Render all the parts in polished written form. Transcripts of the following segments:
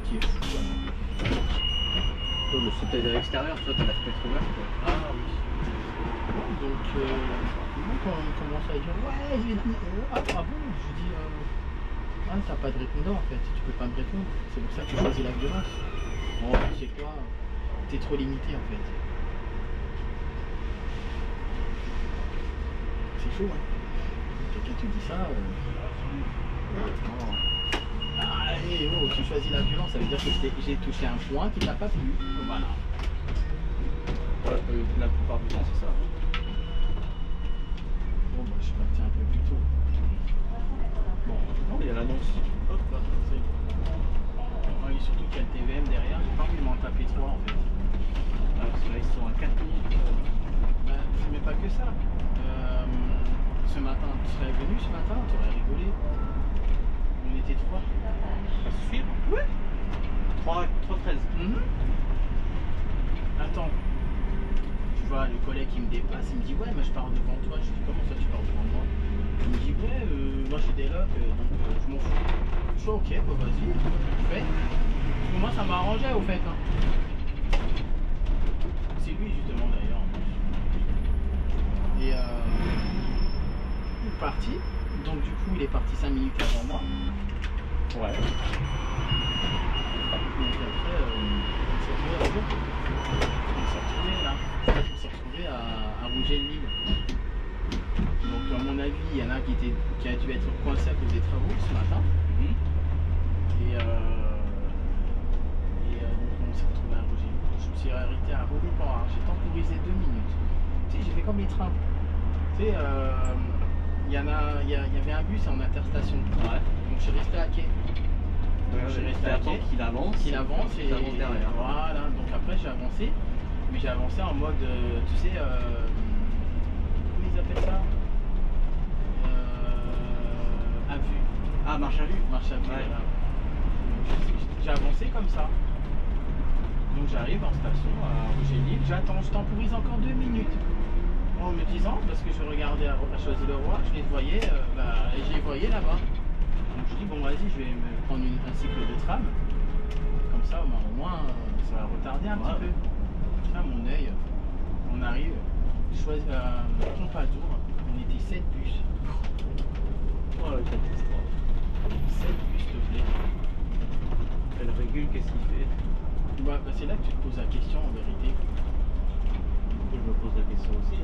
qui est fou. Toi, c'était de l'extérieur, toi t'as la fenêtre ouverte. Ah oui. Donc, quand on commence à dire ouais, ah bon, je dis ah, t'as pas de répondant en fait, tu peux pas me répondre. C'est pour ça que tu choisis la violence. Bon, tu sais quoi, t'es trop limité en fait. C'est chaud, hein. Quelqu'un te dit ça. Ah, allez, oh, tu choisis la violence, ça veut dire que j'ai touché un point qui t'a pas plu. Voilà. La plupart du temps, c'est ça. Bon, bah, je suis parti un peu plus tôt. Bon, Non, il y a l'annonce. hop, là, c'est bon. Et surtout qu'il y a le TVM derrière, j'ai pas envie de m'en taper 3 en fait. Parce que là, ils sont à 4 minutes. Bah, c'est même pas que ça. Ce matin, tu serais venu ce matin, tu aurais rigolé. On était 3. Ça suffit? Ouais. 3-13. Attends. Tu vois, le collègue qui me dépasse, il me dit ouais, mais je pars devant toi. Je dis comment ça tu pars devant moi? Il me dit ouais, moi j'ai des locks, donc je m'en fous. Je dis ok, bah vas-y, fais. Parce que moi ça m'arrangeait au fait. Hein. C'est lui justement d'ailleurs en plus. Et il est parti. Donc du coup il est parti 5 minutes avant moi. Ouais. Donc après on s'est retrouvé à Rouge. On s'est retrouvé à Rouget le Lille. Donc à mon avis il y en a qui a dû être coincé à cause des travaux ce matin. Et donc on s'est retrouvé à Rouget. Je me suis arrêté à Rouget-Port. J'ai temporisé 2 minutes. Tu sais, j'ai fait comme les trains. Tu sais, il y avait un bus en interstation. Ouais. Donc je suis resté à quai. Je suis resté à quai. Qu'il avance. Qu'il avance et avance derrière. Voilà. Donc après j'ai avancé. Mais j'ai avancé en mode, tu sais, comment ils appellent ça? À vue. Ah, marche à vue. Marche à vue, Ouais. voilà. J'ai avancé comme ça. Donc j'arrive en station à Rouget-Lille, j'attends, je temporise encore 2 minutes. En me disant, parce que je regardais à Choisy-le-Roi, je les voyais, et je les voyais là-bas. Donc je dis bon vas-y, je vais me prendre un cycle de tram. Comme ça au moins ça va retarder un petit peu. Là mon œil, on arrive, Pompadour, on était 7 bus. Oh la catastrophe. 7 bus s'il te plaît. Elle régule, qu'est-ce qu'il fait? Bah, c'est là que tu te poses la question en vérité. Je me pose la question aussi.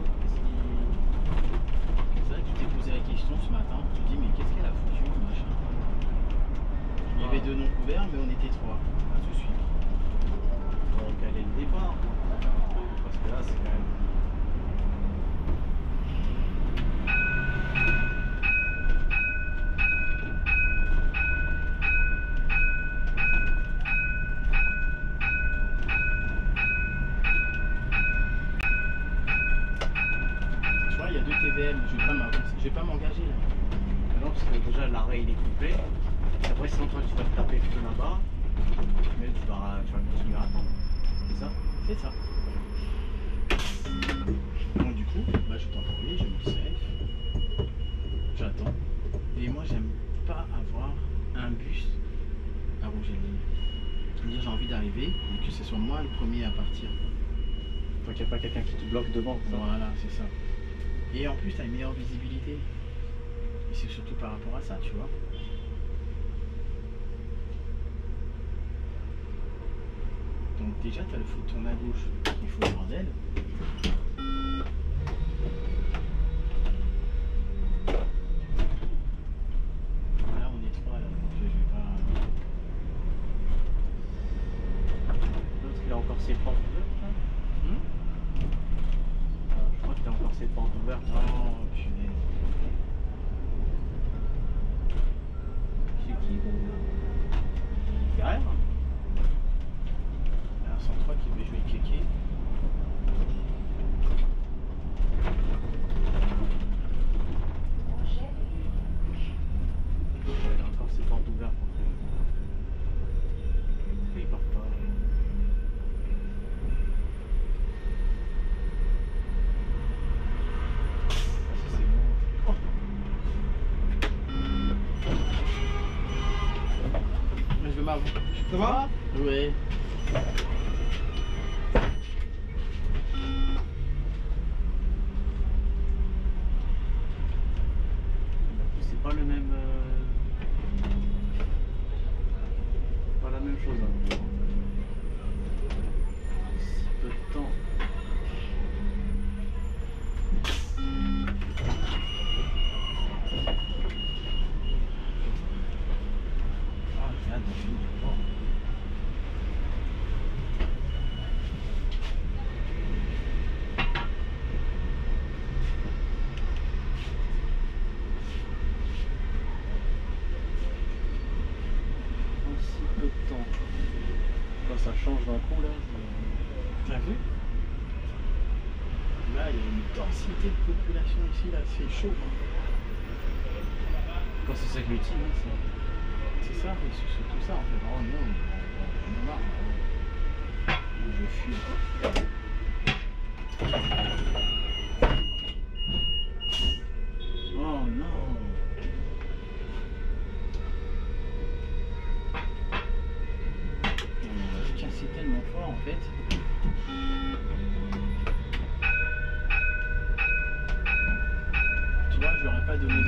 C'est vrai que tu t'es posé la question ce matin, tu te dis mais qu'est-ce qu'elle a foutu machin. Il y avait 2 noms couverts mais on était 3 à tout suivre. Donc elle est le départ. Parce que là c'est quand même. Tu vois, il y a 2 TVM, je vais pas m'engager là. Non, parce que déjà l'arrêt il est coupé. Après sinon toi tu vas te taper tout là-bas. Mais tu vas continuer à attendre. C'est ça? C'est ça. Donc du coup, bah, je temporise, je me safe. J'attends. Et moi j'aime pas avoir un bus à Rouget-le-Lille. C'est-à-dire j'ai envie d'arriver et que ce soit moi le premier à partir. Faut qu'il n'y ait pas quelqu'un qui te bloque devant. Ça. Voilà, c'est ça. Et en plus, tu as une meilleure visibilité. Et c'est surtout par rapport à ça, tu vois. Donc déjà, tu as le faut tourner à gauche. Il faut le bordel. Voilà, on est 3 là. Je vais pas... L'autre il a encore ses portes ouvertes. Hein. Je crois qu'il a encore ses portes ouvertes. Oh, punaise. C'est qui bon derrière. Il y a un 103 qui veut jouer kéké. Il a encore ses portes ouvertes. Et il part pas. C'est bon. Mais je veux m'avancer. Ça va? Oui. C'est pas le même. Pas la même chose. Hein. Si peu de temps. Ah, regarde, on finit. Oh. En si peu de temps. Quand ça change d'un coup là. T'as vu? Là, il y a une densité de population ici, là, c'est chaud. Quand c'est ça que l'utile, hein, C'est ça, c'est surtout ça, en fait. Oh non, on en a marre. Je fuis. Oh non. Tiens, c'est tellement fort, en fait. Tu vois, je leur ai pas donné de...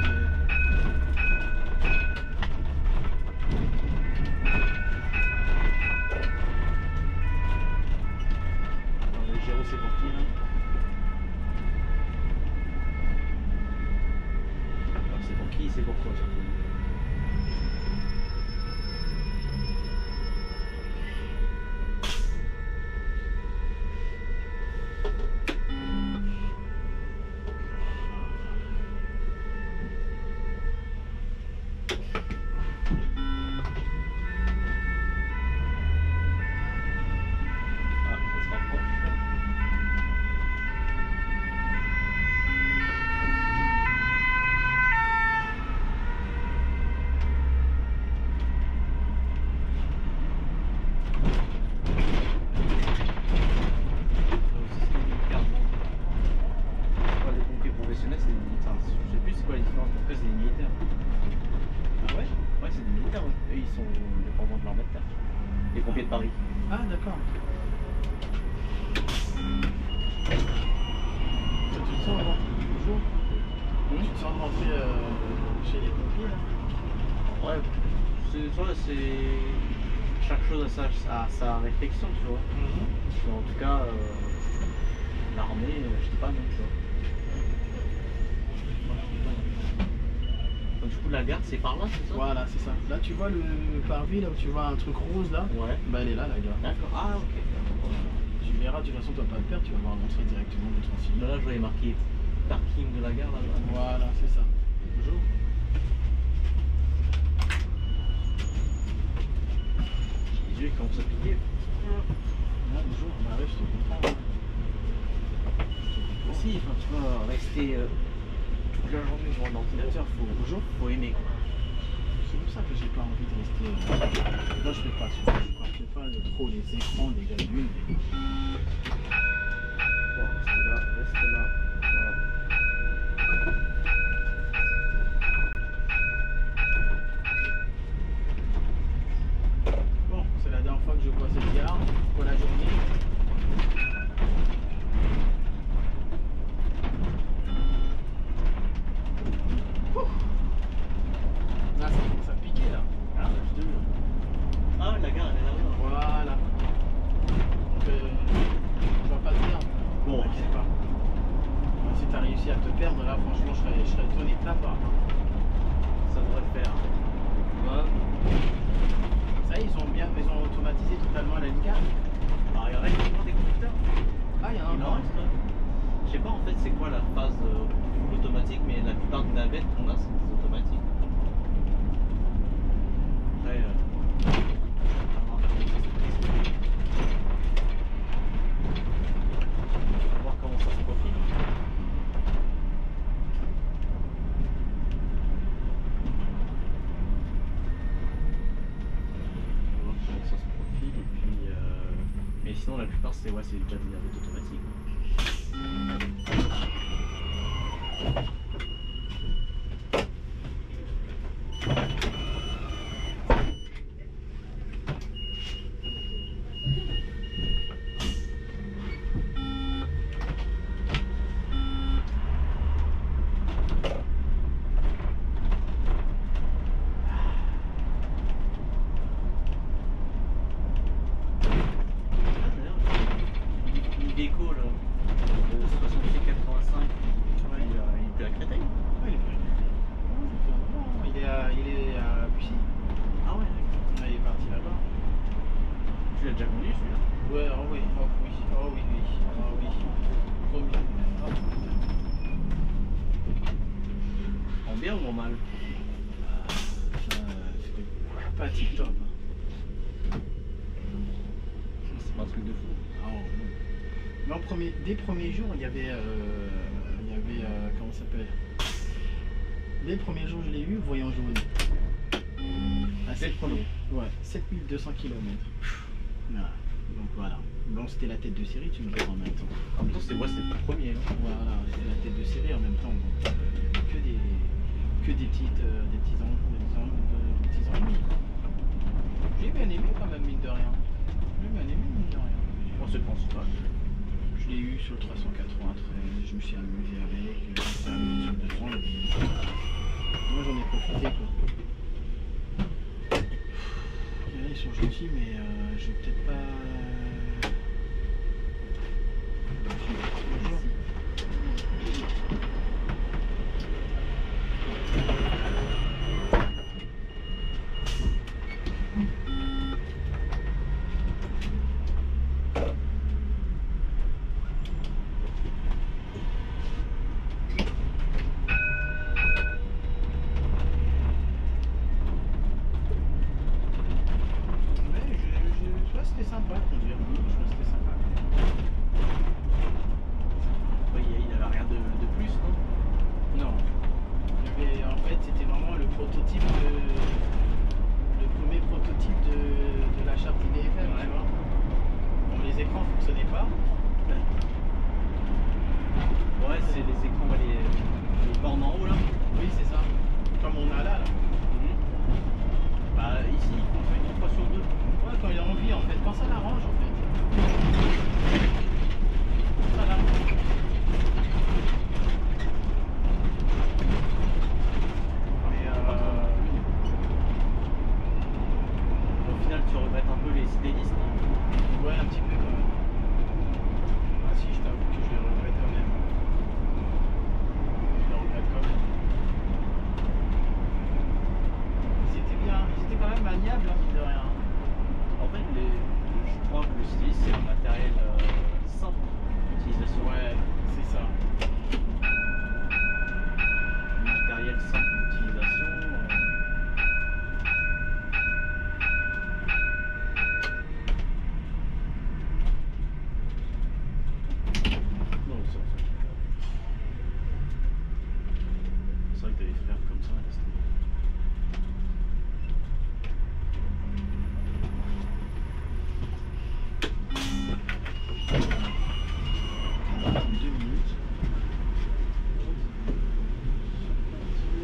Le gyro c'est pour qui là? Alors c'est pour qui, c'est pour quoi surtout? Ah, ça se rapproche. Les pompiers professionnels, c'est des militaires. Je sais plus c'est quoi la différence, en tout cas c'est des militaires. Ah ouais? Ouais, c'est des militaires, ouais. Eux ils sont dépendants de l'armée de terre. Les pompiers de Paris. Ah, d'accord. Tu te sens bonjour? Tu te sens de rentrer chez les pompiers là? Ouais, c'est chaque chose a sa réflexion, tu vois. En tout cas, l'armée, je dis pas non, tu vois. Donc, du coup, la gare, c'est par là, c'est ça? Voilà, c'est ça. Là, tu vois le parvis, là où tu vois un truc rose là? Ouais. Bah, elle est là, la gare. D'accord. Ah, ok. Tu verras, de toute façon, tu vas pas le perdre, tu vas voir l'entrée directement de Transilien. Là, je voyais marqué parking de la gare là-bas. Voilà, c'est ça. Bonjour. Les yeux ils commencent à piquer. Ah, bonjour, bah ouais, je te comprends. Aussi, enfin, tu vois, rester toute la journée devant l'ordinateur, faut aimer quoi. C'est pour ça que j'ai pas envie de rester. Là, je fais pas ça. Je fais pas trop les écrans, les gallunes. Bon, reste là. Voilà. Bon, c'est la dernière fois que je vois cette gare pour la journée. Là, ça commence à piquer là. Ah, je te jure. Ah, la gare elle est là-bas. Voilà. Donc, je vais pas te perdre. Bon, t'inquiète pas. Si t'as réussi à te perdre, là, franchement, je serais étonné de ta part. ça devrait le faire. Ouais. Ça y est, ils ont automatisé totalement la ligne carte. Alors, il reste toujours des conducteurs. Ah, il y en a Il en encore. reste, ouais. Je sais pas en fait c'est quoi la phase full automatique, mais la plupart des navettes qu'on a, c'est des automatiques. Après, on va voir comment ça se passe. On va voir comment ça se profile. On va voir comment ça se profile et puis mais sinon la plupart c'est déjà des navettes automatiques. celui-là. Ouais, oh oui, oh oui, oh oui, oui, oh oui. Premier. Oh. En bien ou en mal? C'était pas tip top. C'est pas un truc de fou. Ah, non. Mais dès premiers jours, il y avait comment ça s'appelle? Dès le premier jour, je l'ai eu, voyant jaune. À Dès le premier. Ouais, 7200 km. Voilà. Donc voilà. Bon, c'était la tête de série, tu me diras en même temps. En même temps, c'était le premier. Hein. Voilà, c'était la tête de série en même temps. Donc, il n'y avait que des petits ennuis. J'ai bien aimé quand même, mine de rien. J'ai bien aimé, mine de rien. On se pense pas. Je l'ai eu sur le 393, je me suis amusé avec, sur le 200. Moi j'en ai profité quoi. Ils sont gentils mais je vais peut-être pas... C'était sympa à conduire, je trouve que c'était sympa. Ouais, il avait rien de plus, non? Non. En fait, c'était vraiment le prototype le premier prototype de la charte IDFM, Ouais. tu vois. Bon, les écrans ne fonctionnaient pas. Ouais, c'est les écrans, les bornes en haut là. Oui, c'est ça. Comme on a là. Bah, ici, ils fonctionnent une fois sur deux. Ouais, quand il a envie, en fait. Quand ça l'arrange, en fait. Ça l'arrange. Mais Au final, tu regrettes un peu les stylistes. ouais, un petit peu quand même. Ah si, je t'avoue que je les regrette quand même. Je les regrette quand même. Ils étaient bien, ils étaient quand même maniables, hein, mine de rien. En fait, je crois que le styliste, c'est un matériel simple d'utilisation. Ouais, c'est ça. Matériel simple d'utilisation. Non, ça. C'est vrai que t'as des frères comme ça. Là,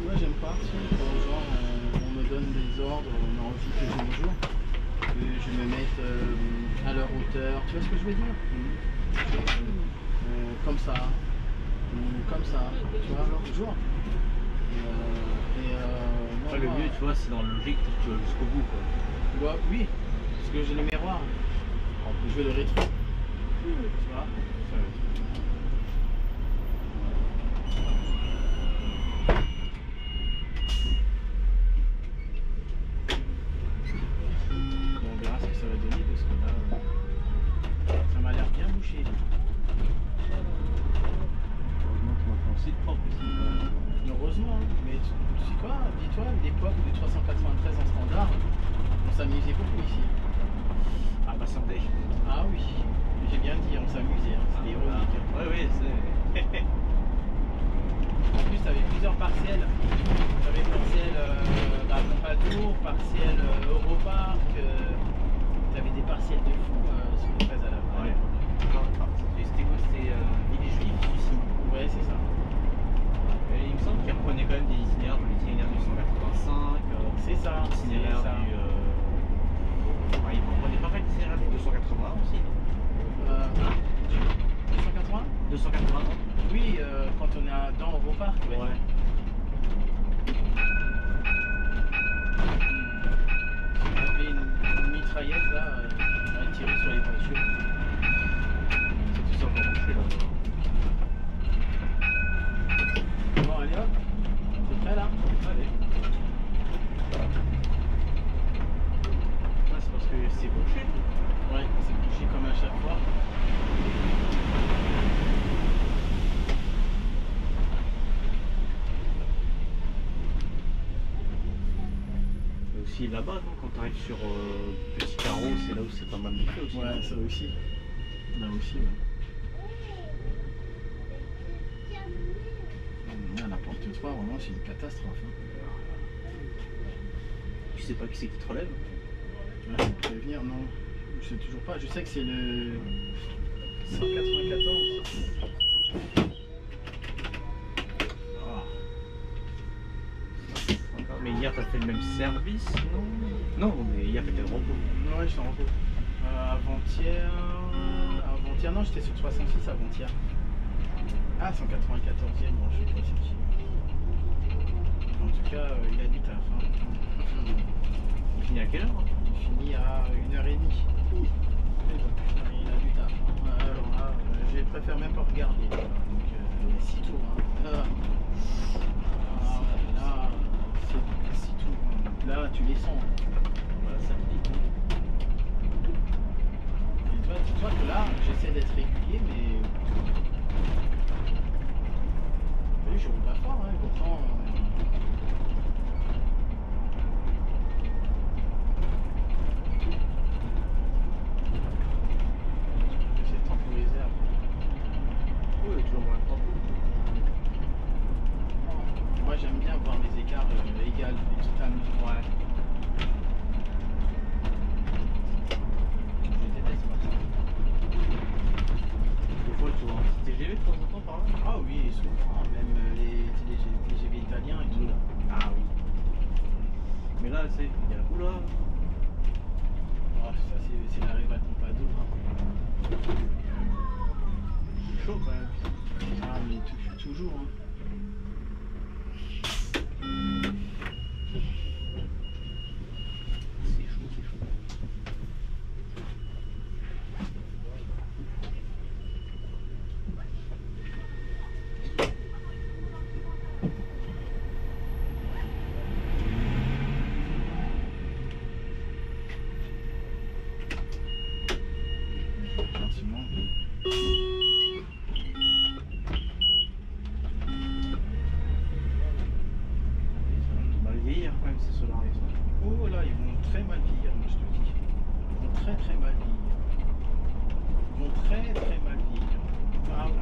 Moi j'aime pas quand genre on me donne des ordres, on a envie que je bonjour, que je me mette à leur hauteur, tu vois ce que je veux dire? Comme ça, ou comme ça, tu vois, alors toujours. Après, le mieux, tu vois, c'est dans le logique, tu vas jusqu'au bout, quoi. Bah, oui, parce que j'ai les miroirs. Je veux le rétro. Tu vois? Bon, on verra ce que ça va donner parce que là, ça m'a l'air bien bouché. Heureusement que tu m'as fait un site propre ici, quand même. Heureusement, hein. Mais tu sais quoi, dis-toi, l'époque du 393 en standard, on s'amusait beaucoup ici. Ah, bah, santé. Ah oui, j'ai bien dit, on s'amusait, hein. C'était ironique. Hein. Ouais, oui, c'est. En plus, tu avais plusieurs partiels. Tu avais partiel Pompadour, partiel Europark, tu avais des partiels de fou sur les 13 à la fin. Ouais. C'était quoi? C'était Villejuif, ici. Ouais, c'est ça. Et il me semble qu'il reprenait quand même des itinéraires, l'itinéraire du 185. C'est ça, L'itinéraire c'est ça. du. Ouais, il reprenait pas mal d'itinéraires du 280 aussi. 280 280. Oui, quand on est dans Europark. Ouais. Ouais. Il y avait une mitraillette là, à tirer sur les voitures. C'est tout ça encore bouché là. Bon, allez hop, c'est prêt là? Allez. Ouais, c'est parce que que c'est bouché. Ouais, c'est bouché comme à chaque fois. Et aussi là-bas, non, quand tu arrives sur Petit Carreau, c'est là où c'est pas mal bouché aussi. Ouais, non ça aussi. Là aussi, ouais. Là, la porte 3, vraiment, c'est une catastrophe. Hein. Tu sais pas qui c'est qui te relève? Ouais, je peux prévenir, non. Je sais toujours pas. Je sais que c'est le 194. Oh. Mais hier, t'as fait le même service, non? Non, mais hier, t'étais en repos. Ouais, je suis en repos. Avant-hier. Avant-hier, non, j'étais sur 66 avant-hier. Ah, 194e, bon, je sais pas c'est qui. En tout cas, il a du taf. Hein. Il finit à quelle heure? Il finit à 1h30. Il a du taf. Hein. Alors là, je préfère même pas regarder. Voilà. Donc, 6 tours. Hein. Là, c'est 6 tours. Hein. Donc là, tu les sens. Hein. Voilà, ça me dit. Et toi, dis-toi que là, j'essaie d'être régulier, mais. Oui, je roule pas fort, hein, pourtant. J'essaie de temporiser après. Oui, toujours moins de temps. Moi, j'aime bien voir mes écarts égales et totalement. Ouais. Je déteste voir ça. Des fois, tu vois un petit TGV de temps en temps par là? Ah oui, souvent, même les TGV italiens et tout là. Ah oui. Mais là, tu sais, il y a oula. Oh, ça, c'est la Rival Pompadour. Hein. C'est chaud quand même. Ah, mais toujours. Hein. C'est chaud, c'est chaud. Gentiment. Mal vieillir quand même ces Solaris. Oh là, ils vont très mal vieillir, moi je te dis. Ils vont très très mal vieillir. Ils vont très très mal vieillir. Ah oui.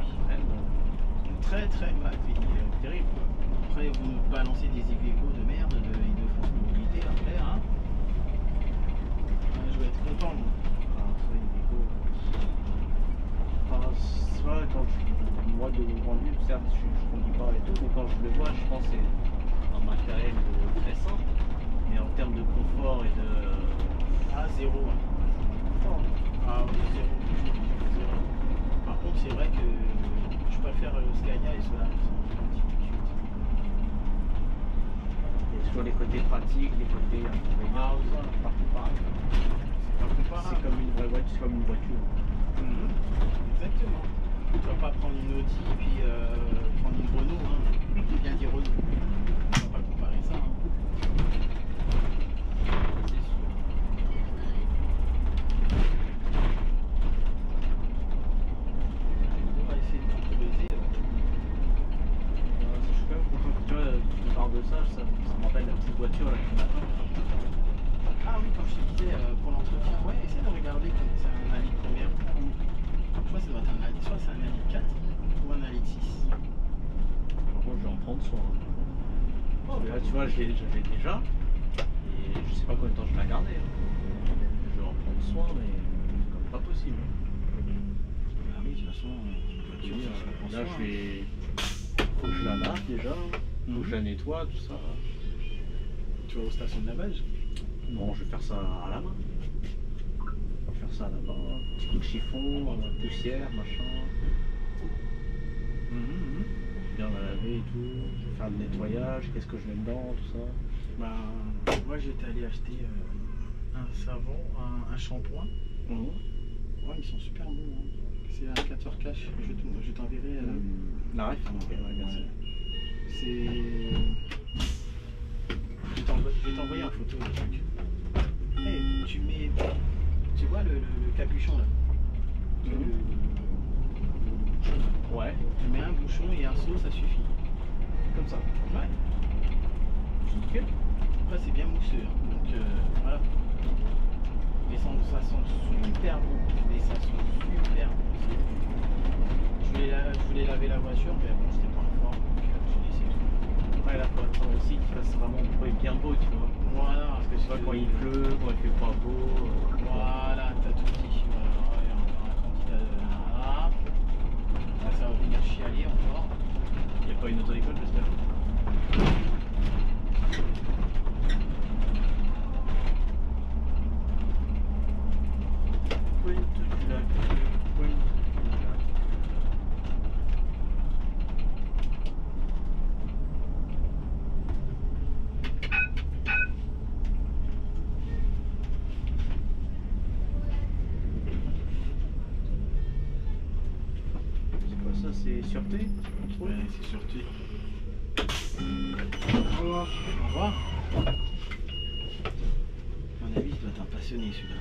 Ils vont très très mal vieillir. Terrible quoi. Après, vous nous balancez des Iveco de merde de Île-de-France Mobilité après, hein. Je vais être content, moi. Ah, ça, il est beau. Enfin, c'est vrai, quand moi de grande ville, certes, je conduis pas et tout, mais quand je le vois, je pense que c'est un matériel très simple. Mais en termes de confort et de. Ah, zéro. Hein. Ah oui, zéro. Zéro. Par contre, c'est vrai que je préfère Scania et Solaris. Et sur les côtés pratiques, les côtés Ah, inconvénients, ça, partout pareil. c'est pas comparable. C'est comme une vraie voiture, c'est comme une voiture. Mhm. Exactement. Tu vas pas prendre une Audi et puis prendre une Renault. Hein. Bien dire Renault. On va pas comparer ça. Hein. C'est sûr. On va essayer de temporiser. Je suis quand même content que tu vois, tu me parles de ça, ça me rappelle la petite voiture là qui m'attend. Ah oui, comme je te disais, pour l'entretien, ouais, essaie de regarder comme c'est un Ali de combien. Je crois que ça doit être un Ali, soit c'est un Ali 4 ou un Ali 6. Par contre, je vais en prendre soin. Oh, Mais là, tu vois, j'avais déjà. Et je sais pas combien de temps je vais la garder. Hein. Je vais en prendre soin, mais comme pas possible. Ah oui, de toute façon, Je veux dire, ça se prend là, soin, je vais. Faut que je la lave déjà. Faut que je la nettoie, tout ça. Tu vas aux stations de lavage? Non, je vais faire ça à la main. Je vais faire ça à la main. Petit coup de chiffon, poussière, machin. Bien la laver et tout. Je vais faire le nettoyage, qu'est-ce que je mets dedans, tout ça. Bah, moi j'étais allé acheter un savon, un shampoing. Ouais, ils sont super bons. Hein. C'est un 4 cash. Je t'enverrai. La ref, ok, ouais, bien sûr. C'est. Je vais t'envoyer en photo le truc. Hey, tu mets tu vois le capuchon là. Ouais, Tu mets un bouchon et un seau, ça suffit. comme ça. Ouais. Nickel. Après c'est bien mousseux, hein, donc voilà. Mais ça sent super bon. Mais ça sent super bon. Je voulais laver la voiture, mais bon, c'était pas en forme, donc j'ai laissé tout. Ouais, là, faut attendre aussi qu'il fasse vraiment bien beau, tu vois. Voilà, parce que Tu vois, quand il pleut, quand il fait pas beau. Voilà, t'as tout dit. Voilà, il y a encore un candidat là. Là, ça va venir chialer encore. Il n'y a pas une auto-école, j'espère. Pointe du lac, pointe du lac. C'est quoi ça? C'est sûreté? Ouais, c'est surtout. Au revoir. Au revoir. À mon avis, il doit être un passionné celui-là.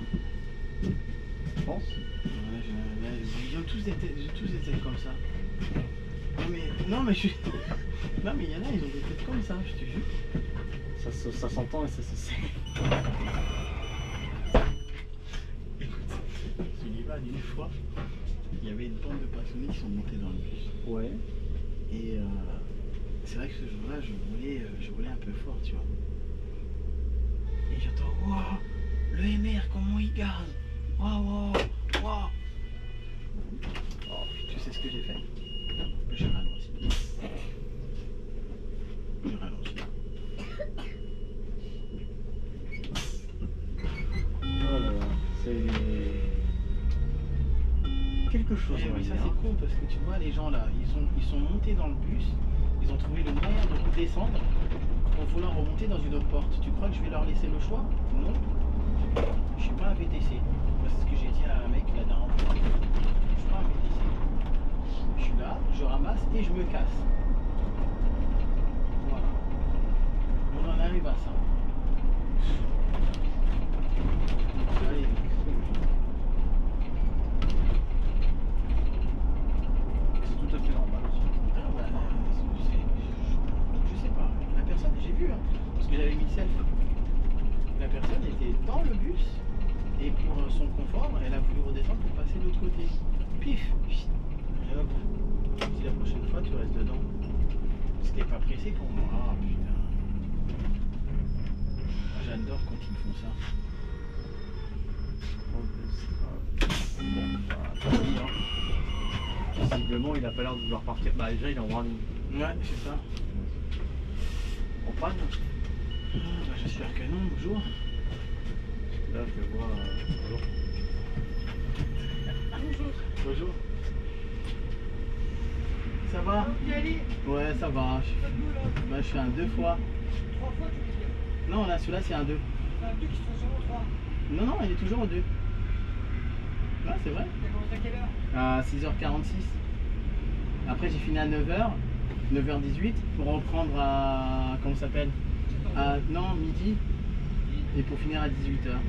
Je pense. Ils ont tous des têtes comme ça. Non mais je suis. Non mais il y en a, ils ont des têtes comme ça, je te jure. Ça s'entend et ça se sait. Écoute, celui-là, une fois, il y avait une bande de passionnés qui sont montés dans le bus. Ouais. Et c'est vrai que ce jour-là, je roulais un peu fort, tu vois. Et j'entends, waouh, le MR, comment il gaze. Waouh, waouh, waouh. Oh, tu sais ce que j'ai fait? J'ai ralenti. J'ai ralenti. Voilà, c'est quelque chose. Eh, on va mais ça dire. c'est con parce que tu vois les gens là, ils sont montés dans le bus, ils ont trouvé le moyen de redescendre pour vouloir remonter dans une autre porte. Tu crois que je vais leur laisser le choix? Non. Je suis pas un VTC. C'est ce que j'ai dit à un mec la dernière fois. Je suis pas un VTC. Je suis là, je ramasse et je me casse. Voilà. On en arrive à ça. Allez. C'est tout à fait normal aussi. Ah bah, je sais pas. La personne, j'ai vu, hein, parce que j'avais mis le self. La personne était dans le bus et pour son confort, elle a voulu redescendre pour passer de l'autre côté. Pif. Et hop. Si la prochaine fois tu restes dedans. C'était pas pressé pour moi. Ah putain. Moi, j'adore quand ils font ça. Bon, bah, tant pis, hein. Visiblement, il a pas l'air de vouloir partir. Bah, déjà, il est en warning. Ouais, c'est ça. En panne. Bah, j'espère que non. Bonjour. Là, je le vois. Bonjour. Bonjour. Bonjour. Ça va? Ouais, ça va. Bah, je suis un 2 fois. 3 fois, tu veux dire. Non, là, celui-là, c'est un 2. C'est un 2 qui se transforme en 3. Non, non, il est toujours au 2. Ouais, c'est vrai. T'as commencé à quelle heure? À 6h46. Après, j'ai fini à 9h, 9h18, pour reprendre à. Comment ça s'appelle? Non, midi. Et pour finir à 18h.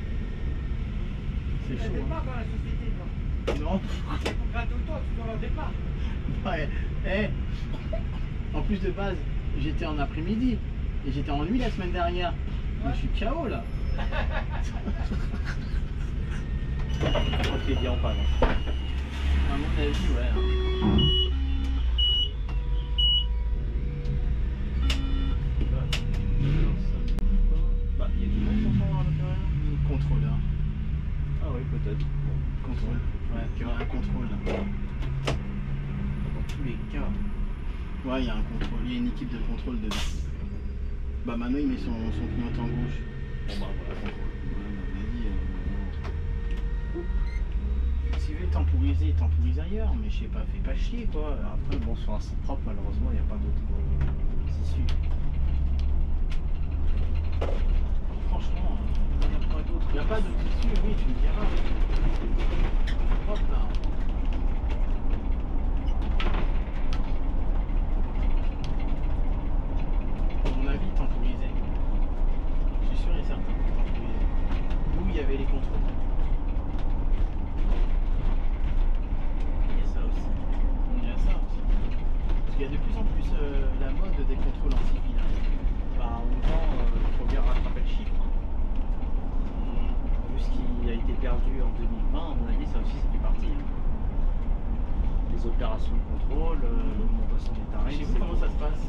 C'est Tu chaud. n'avais pas dans la société, toi. Hein. Non. Pour gratter autant, tu dois leur départ. Ouais. Eh. En plus de base, j'étais en après-midi. Et j'étais en nuit la semaine dernière. Je suis KO là. Je crois qu'il est bien en panne. À mon avis, ouais. Hein. Bah, il y a du monde pourtant à l'intérieur. Contrôleur. Ah oui, peut-être. Contrôle. Ouais, il y aura un contrôle là. Dans tous les cas. Ouais, il y a un contrôle. Il y a une équipe de contrôle dedans. Bah, Mano, il met son clignotant gauche. Bon, bah, voilà, contrôle. Ouais, on m'a dit. S'il veut temporiser, il temporise ailleurs, mais je sais pas, fais pas chier quoi. Après, bon, sur un site propre, malheureusement, il n'y a pas d'autre issue. Franchement, il n'y a pas d'autre. Il n'y a pas de tissu, oui, tu me diras. Hop là. À mon avis, temporisé. Je suis sûr et certain que temporisé. Où il y avait les contrôles. des contrôles en civil. Hein. Bah, en même temps, il faut bien rattraper le chiffre. Hein. Vu ce qui a été perdu en 2020, à mon avis, ça aussi, ça fait partie. Hein. Les opérations de contrôle, l'augmentation des tarifs. Chez vous, comment ça se passe?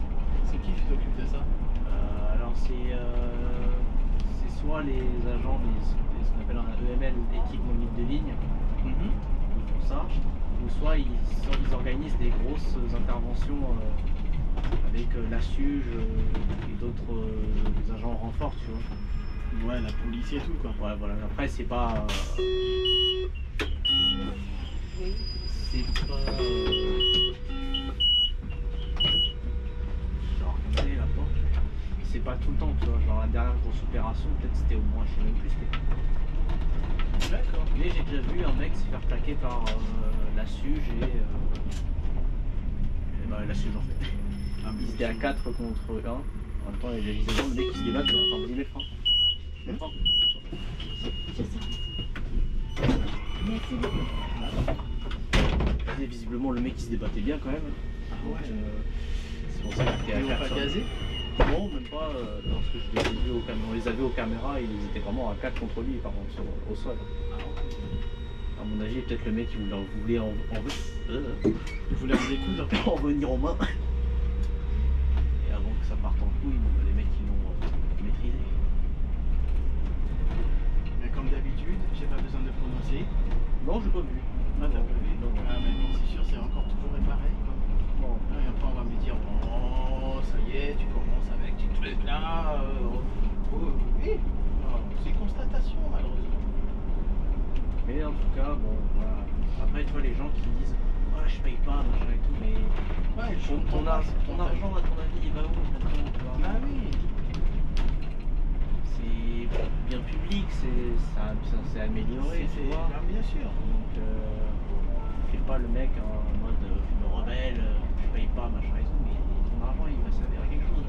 C'est qui s'occupe de ça? Alors, c'est soit les agents, ce qu'on appelle un EML, équipe mobile de ligne, ils font ça, ou soit ils organisent des grosses interventions avec la SUGE et d'autres agents en renfort, tu vois. Ouais, la police et tout quoi. Ouais, voilà. Après, c'est pas. C'est pas. Genre, regardez la porte. C'est pas tout le temps, tu vois. Genre, la dernière grosse opération, peut-être c'était au moins, je sais même plus c'était. D'accord. Mais j'ai déjà vu un mec se faire plaquer par la SUGE et bah, la SUGE en fait. Ah, mais Ils étaient à 4 contre 1. En même temps, il y a des gens, le mec qui se débat, mais attends, vas-y, mets le frein. Mets le frein. C'est ça. Merci beaucoup. Et visiblement, le mec il se débattait bien quand même. Ah Donc, ouais. c'est pour ça qu'il était Ils à ont 4. pas gazé? Non, même pas. Lorsque je les ai vus on les avait aux caméras, ils étaient vraiment à 4 contre lui, par contre, au sol. À mon avis, peut-être le mec il voulait en Ils voulaient en découdre. en venir en main. Et avant que ça parte en couille, bon, les mecs ils l'ont maîtrisé. Mais comme d'habitude, j'ai pas besoin de prononcer. Non, j'ai pas vu. Ah, t'as pas vu? Non, non. Ah, mais bon, c'est sûr, c'est encore toujours pareil. Quoi. Non. Ah, et après, on va me dire, oh, ça y est, tu commences avec tes trucs là. Oui. Ah, c'est une constatation, malheureusement. Mais en tout cas, bon, voilà. Après, tu vois, les gens qui disent, ah, je paye pas, machin et tout, mais Ouais, je ton comprends pas, argent, à ton avis, il va où maintenant, tu vois? Bah oui. C'est bien public, ça s'est amélioré, tu vois. Bah, bien sûr. Donc, fais pas le mec en mode je me rebelle, je paye pas, machin et tout, mais ton argent il va servir à quelque chose.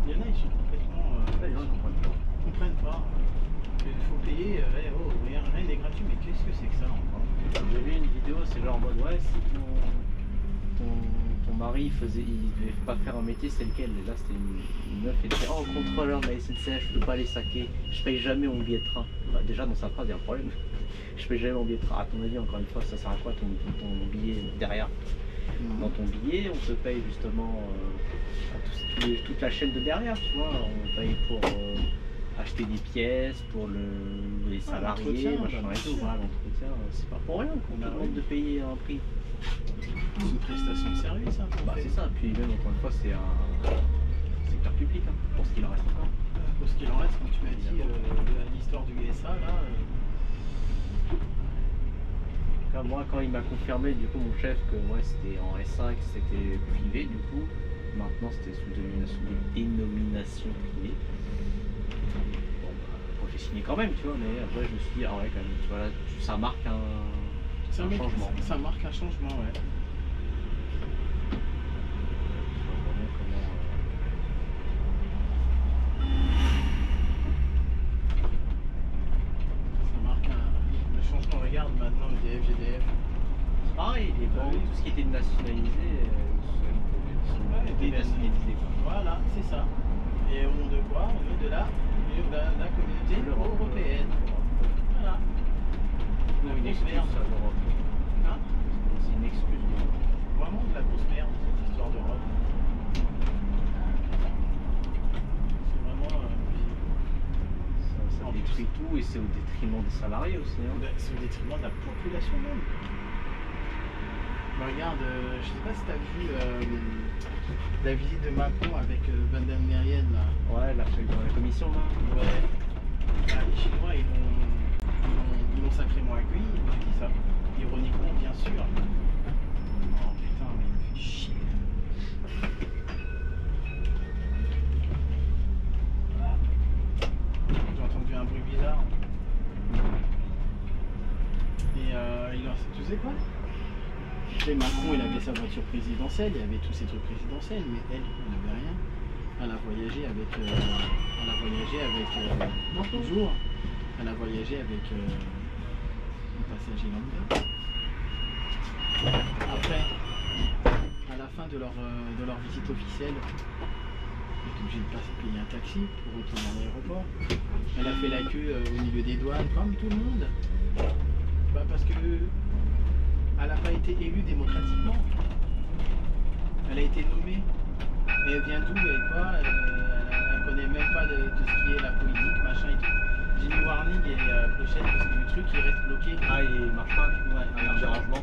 Il y en a, ils sont complètement. Les gens ils comprennent pas. Ils comprennent pas. Il faut payer, rien n'est gratuit, mais qu'est-ce que c'est que ça encore? J'ai vu une vidéo, c'est genre en mode ouais, si ton mari il devait pas faire un métier, c'est lequel? Et là c'était une meuf, elle disait oh contrôleur de la SNCF, je peux pas les saquer, je paye jamais mon billet de train. Bah, déjà dans sa phrase il y a un problème. Je paye jamais mon billet de train. À ton avis, encore une fois, ça sert à quoi ton billet derrière? Dans ton billet, on te paye justement toute la chaîne de derrière, tu vois. On paye pour acheter des pièces, pour les salariés, l'entretien, machin bah, et bien tout. sûr. Voilà, l'entretien, c'est pas pour rien qu'on Bah te demande oui. de payer un prix. C'est une prestation de service, hein, qu'on Bah, fait. c'est ça. Puis même, encore une fois, c'est un secteur public, hein, pour ce qu'il en reste encore. Pour ce qu'il en reste, comme tu m'as dit, l'histoire du GSA, là. En tout cas, moi, quand il m'a confirmé, du coup, mon chef, que ouais, c'était en S5, c'était privé, du coup. Maintenant, c'était sous dénomination privée. Bon, bah, j'ai signé quand même, tu vois, mais après, je me suis dit, ah ouais, quand même, tu vois, là, ça marque un changement. Ça marque un changement, ouais. Je vois vraiment comment, Ça marque le changement. Regarde maintenant le DF, GDF. c'est pareil, les banques, tout ce qui était nationalisé, Ouais, sont dénationalisés, quoi. Voilà, c'est ça. Et au nom de quoi? Au nom de la communauté L'Europe, européenne. Voilà. Non, une grosse excuse, merde. ça, l'Europe. Hein? C'est une excuse. Vraiment de la grosse merde, cette histoire d'Europe. C'est vraiment. Ça En détruit tout et c'est au détriment des salariés aussi. Hein. C'est au détriment de la population même. Regarde, je sais pas si t'as vu la visite de Macron avec Van der Leyen là. Ouais, là, dans la commission, là. Ouais. Bah, les Chinois ils l'ont sacrément accueilli, je dis ça. Ironiquement bien sûr. Oh putain, mais il me fait chier. J'ai entendu un bruit bizarre. Et tu sais quoi? Et Macron il avait sa voiture présidentielle, il y avait tous ses trucs présidentiels, mais elle n'avait rien. Elle a voyagé avec. Bonjour. Elle a voyagé avec un passager lambda. à la fin de leur visite officielle, elle est obligée de passer payer un taxi pour retourner à l'aéroport. Elle a fait la queue au milieu des douanes, comme tout le monde. Bah parce que elle n'a pas été élue démocratiquement. Elle a été nommée. Et elle vient d'où et quoi elle connaît même pas de ce qui est la politique, machin et tout. J'ai mis warning et clochette parce que le truc il reste bloqué. Ah, il marche pas. Ouais, Il y a un dérangement.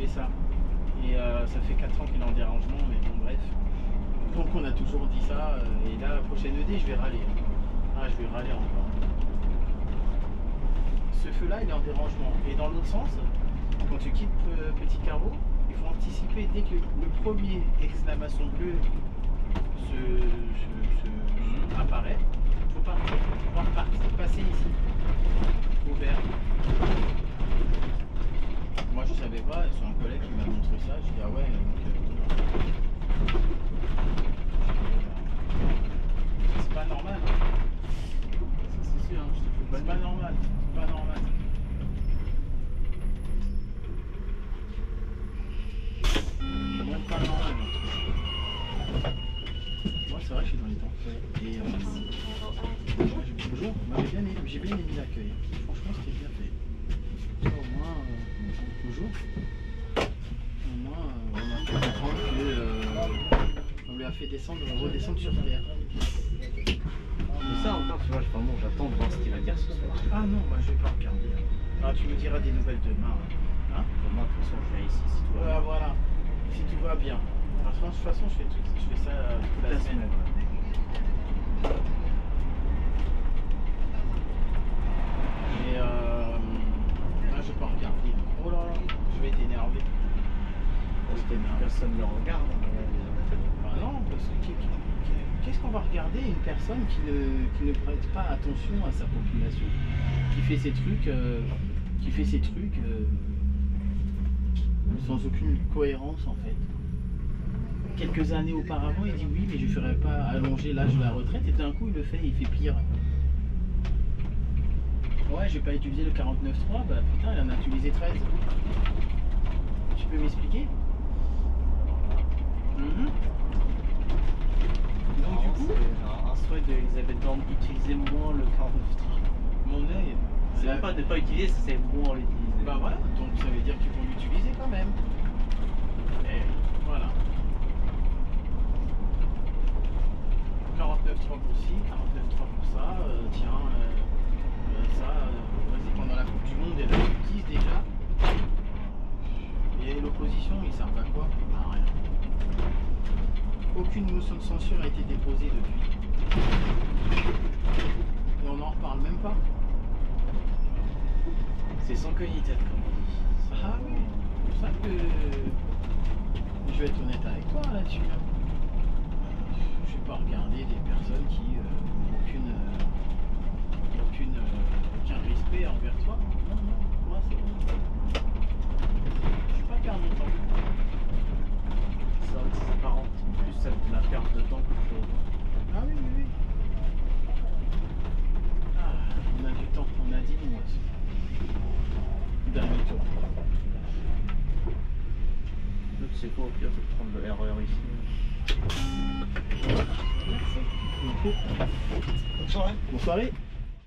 c'est ça. Et ça fait 4 ans qu'il est en dérangement, mais bon bref. Donc on a toujours dit ça, et là la prochaine ED je vais râler. Ah je vais râler encore. Ce feu là il est en dérangement. Et dans l'autre sens, quand tu quittes Petit Carreau, il faut anticiper dès que le premier exclamation bleue apparaît, il faut partir, passer ici, au vert. Moi je savais pas, c'est un collègue qui m'a montré ça, j'ai dit ah ouais, donc, c'est pas normal. Ça, c'est sûr, hein, je te fais C'est pas normal, c'est pas normal. Même pas normal. Moi c'est vrai que je suis dans les temps. Et bonjour, j'ai bien aimé l'accueil. Franchement c'était bien fait. Ça, au moins, bonjour. Au moins on a fait comprendre que on lui a fait redescendre sur terre. Mais ça encore, tu vois, vraiment, j'attends de voir ce qu'il va dire ce soir. Ah non, moi je vais pas regarder. Ah tu me diras des nouvelles demain. Hein? Pour moi, de toute façon, je viens ici si tout va bien. Voilà. Si tout va bien. De toute façon je fais ça toute la semaine. Et là je vais pas regarder. Oh là là, je vais être énervé. Parce que personne ne le regarde. Bah non, parce que qu'est-ce qu'on va regarder une personne qui ne prête pas attention à sa population, qui fait ses trucs, sans aucune cohérence en fait. Quelques années auparavant, il dit oui, mais je ne ferai pas allonger l'âge de la retraite, et d'un coup il le fait, il fait pire. Ouais, j'ai pas utilisé le 49.3, bah putain, il en a utilisé 13. Tu peux m'expliquer? Donc du coup, c'est un souhait d'Elisabeth Borne d'utiliser moins le 49.3. mon œil, C'est même pas de pas utiliser, c'est moins l'utiliser. bah voilà, donc ça veut dire qu'ils vont l'utiliser quand même. Et voilà. 49.3 pour ci, 49.3 pour ça, tiens, ça, vas-y, pendant la Coupe du Monde, elle l'utilise déjà. Et l'opposition, ils servent à quoi? À rien. Aucune motion de censure a été déposée depuis. Et on n'en reparle même pas. C'est sans queue ni tête, comme on dit. Ah oui, c'est pour ça que je vais être honnête avec toi là-dessus. Je vais pas regarder des personnes qui n'ont aucun respect envers toi. Non, non, moi c'est bon. Je vais pas perdre mon temps. C'est vrai que ça s'apparente plus à de la perte de temps qu'autre chose. Ah oui, oui, oui. Ah, on a du temps, on a 10 minutes. Dernier tour. Là, tu sais quoi, au pire, je vais prendre le RER ici. Merci. Bonne soirée. Bonne soirée.